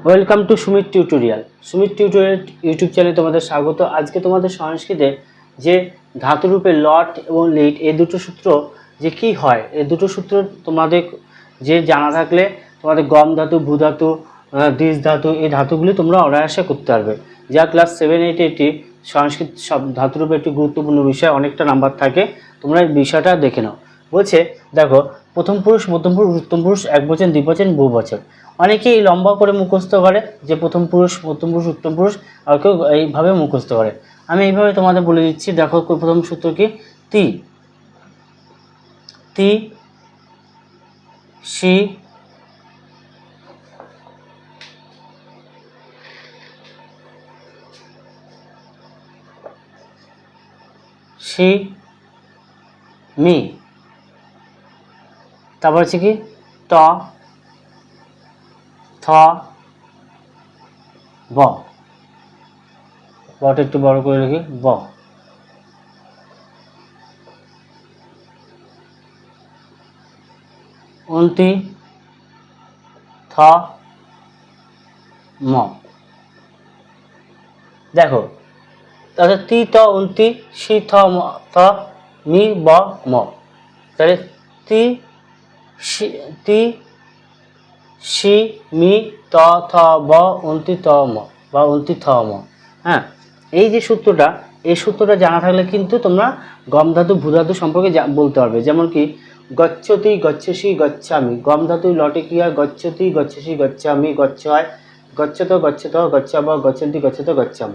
Welcome to Sumit tutorial. Sumit tutorial YouTube চ্যানেলে তোমাদের স্বাগত। আজকে তোমাদের সংস্কৃতে যে ধাতুরূপে লট এবং লিট এই দুটো সূত্র যে কি হয়, এই দুটো সূত্র তোমাদের যে জানা থাকলে তোমাদের গম ধাতু, ভূ ধাতু, দ্বিজ ধাতু এই ধাতুগুলি তোমরা অনায়াসে করতে পারবে। যা ক্লাস 7, 8, 80 সংস্কৃত সব ধাতুরূপে একটি গুরুত্বপূর্ণ বিষয়, অনেকটা নাম্বার থাকে, তোমরা এই বিষয়টা দেখে নাও। বলছে দেখো, প্রথম পুরুষ, মধ্যম পুরুষ, উত্তম পুরুষ, একবচন, দ্বিবচন, বহুবচন। অনেকেই লম্বা করে মুখস্থ করে যে প্রথম পুরুষ, মধ্যম পুরুষ, উত্তম পুরুষ, আর কেউ এইভাবে মুখস্থ করে। আমি এইভাবে তোমাদের বলে দিচ্ছি। দেখো, প্রথম সূত্র কি? তি তি সি সি মি। তারপর হচ্ছে কি? ত থ ব। বটা একটু বড় করে লিখি, ব। অন্তি থ ম। দেখো, তাহলে তি ত অন্তি সি থ ম থ মি ব ম। তাহলে তি সি মি ত থ ব অন্তি ত ম বা অন্তি থ ম। হ্যাঁ, এই যে সূত্রটা, এই সূত্রটা জানা থাকলে কিন্তু তোমরা গম ধাতু, ভূ ধাতু সম্পর্কে বলতে পারবে। যেমন কি গচ্ছতি, গচ্ছসি, গচ্ছামি। গম ধাতু লটে কি হয়? গচ্ছতি, গচ্ছসি, গচ্ছামি, গচ্ছ হয়। গচ্ছত, গচ্ছত, গচ্ছাব, গচ্ছন্তি, গচ্ছত, গচ্ছাম।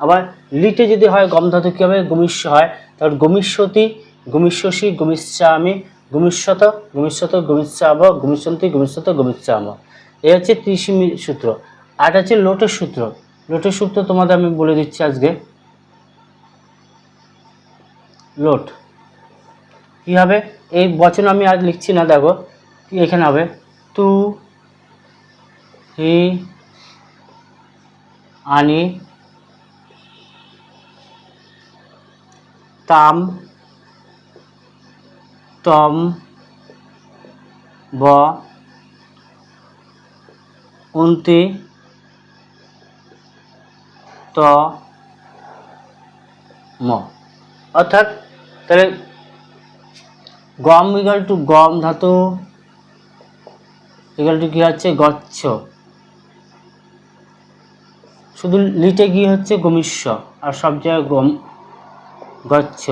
আবার লিটে যদি হয় গম ধাতু কী হবে? গমিষ্য হয়। তারপর গমিষ্যতি, গমিষ্যসি, গমিষ্যামি, গমিষ্যত, গমিষ্যত, গমিষ্যাব, গমিষ্যন্তি, গমিষ্যত, গমিষ্যাম। এই হচ্ছে ত্রিসীমি সূত্র। আর হচ্ছে লোটের সূত্র। লোটের সূত্র তোমাদের আমি বলে দিচ্ছি আজকে। লোট কী হবে? এই বচন আমি আজ লিখছি না, দেখো এখানে হবে তু হি আনি তাম তম ব উন্তি ত ম। অর্থাৎ তাহলে গম ইকাল টু গম ধাতু ইকাল টু কী হচ্ছে? গচ্ছ। শুধু লিটে গিয়ে হচ্ছে গমিষ্য, আর সব জায়গায় গম গচ্ছ।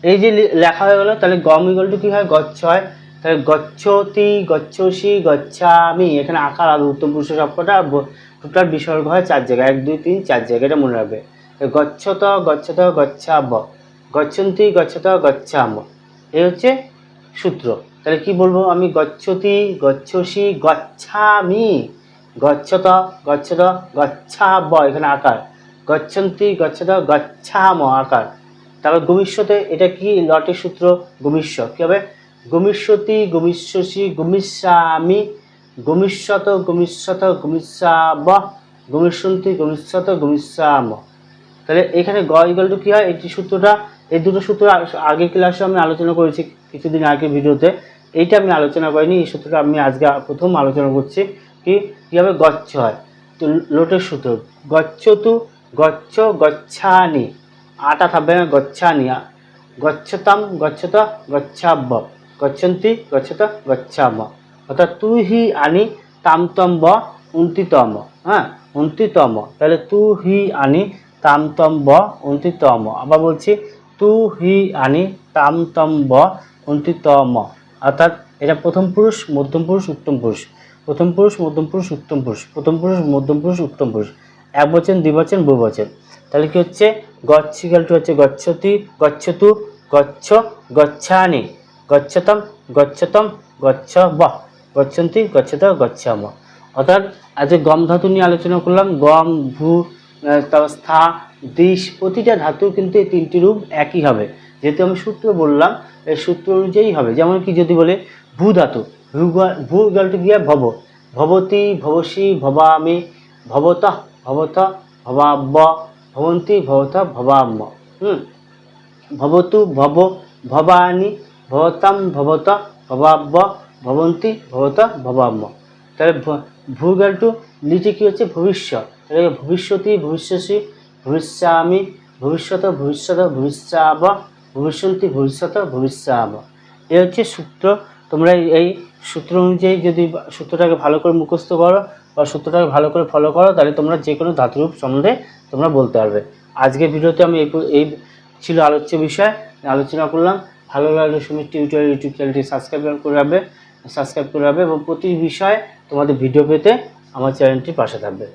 এই যে লেখা হয়ে গেল। তাহলে গম ইকাল টু কী হয়? গচ্ছ হয়। তাহলে গচ্ছতি, গচ্ছসি, গচ্ছামি। এখানে আকার আর উত্তম পুরুষ সবকটা, টোটাল বিসর্গ হয় 4 জায়গায়, 1, 2, 3, 4 জায়গায়, এটা মনে রাখবে। গচ্ছত, গচ্ছত, গচ্ছাব, গচ্ছন্তি, গচ্ছত, গচ্ছাম। এই হচ্ছে সূত্র। তাহলে কি বলবো আমি? গচ্ছতি, গচ্ছসি, গচ্ছামি, গচ্ছত, গচ্ছত, গচ্ছাব, এখানে আকার, গচ্ছন্তি, গচ্ছত, গচ্ছাম, আকার। তারপর গমিষ্যতে, এটা কি? লটের সূত্র গমিষ্য। কী হবে? গমিষ্যতি, গমিষ্যসি, গমিষ্যামি, গমিষ্যত, গমিষ্যত, গমিষ্যাব, গমিষ্যন্তি, গমিষ্যত, গমিষ্যাম। তাহলে এখানে গ ইকাল টু কী হয়? এই সূত্রটা, এই দুটো সূত্র আগের ক্লাসে আমি আলোচনা করেছি কিছুদিন আগে ভিডিওতে। এইটা আমি আলোচনা করিনি, এই সূত্রটা আমি আজকে প্রথম আলোচনা করছি। কীভাবে গচ্ছ হয়? তো লোটের সূত্র গচ্ছতু, গচ্ছ, গচ্ছানি, আটা থাকবে না, গচ্ছানি, গচ্ছতাম, গচ্ছত, গচ্ছাব্য, গচ্ছন্তি, গচ্ছত, গচ্ছাম। অর্থাৎ তুই হি আনি তাম তম ব উন্তিতম। হ্যাঁ, উন্তিতম। তাহলে তু হি আনি তাম তম ব উন্তিতম। আবার বলছি, তু হি আনি তাম তম ব উন্তিতম। অর্থাৎ এটা প্রথম পুরুষ, মধ্যম পুরুষ, উত্তম পুরুষ। প্রথম পুরুষ, মধ্যম পুরুষ, উত্তম পুরুষ। প্রথম পুরুষ, মধ্যম পুরুষ, উত্তম পুরুষ। একবচন, দ্বিবচন, বহুবচন। তাহলে কি হচ্ছে? গচ্ছ ইকাল টু হচ্ছে গচ্ছতি, গচ্ছতু, গচ্ছ, গচ্ছানি, গচ্ছতম, গচ্ছতম, গচ্ছ ব, গচ্ছন্তি, গচ্ছত, গচ্ছাম। অর্থাৎ আজকে গম ধাতু নিয়ে আলোচনা করলাম। গম, ভূ, তারপর স্থা, দিশ, প্রতিটা ধাতু কিন্তু এই 3টি রূপ একই হবে। যেহেতু আমি সূত্র বললাম, এই সূত্র অনুযায়ী হবে। যেমন কি যদি বলে ভূ ধাতু, ভূ ইকাল টু গিয়ে ভব, ভবতি, ভবসি, ভবামি, ভবতঃ, ভবত, ভবাব্য, ভবন্তি, ভবত, ভবাম্য। ভবতু, ভব, ভবানি, ভবতাম, ভবত, ভবাব্য, ভবন্তি, ভবত, ভবাম্য। তাহলে ভূ ইকুয়াল টু লিটে কী হচ্ছে ভবিষ্যৎ, তাহলে ভবিষ্যতি ভবিষ্যসী ভবিষ্যামি ভবিষ্যৎ ভবিষ্যৎ ভবিষ্যাব ভবিষ্যন্তি ভবিষ্যৎ ভবিষ্যাব। এই হচ্ছে সূত্র। তোমরা এই সূত্র অনুযায়ী যদি সূত্রটাকে ভালো করে মুখস্থ করো বা সূত্রটাকে ভালো করে ফলো করো, তাহলে তোমরা যে কোনো ধাতুরূপ সম্বন্ধে তোমরা বলতে পারবে। আজকের ভিডিওতে আমি এই ছিল আলোচ্য বিষয় আলোচনা করলাম। ভালো লাগলে সুমিত টিউটোরিয়াল ইউটিউব চ্যানেলটি সাবস্ক্রাইব করে রাখবে এবং প্রতি বিষয়ে তোমাদের ভিডিও পেতে আমার চ্যানেলটির পাশে থাকবে।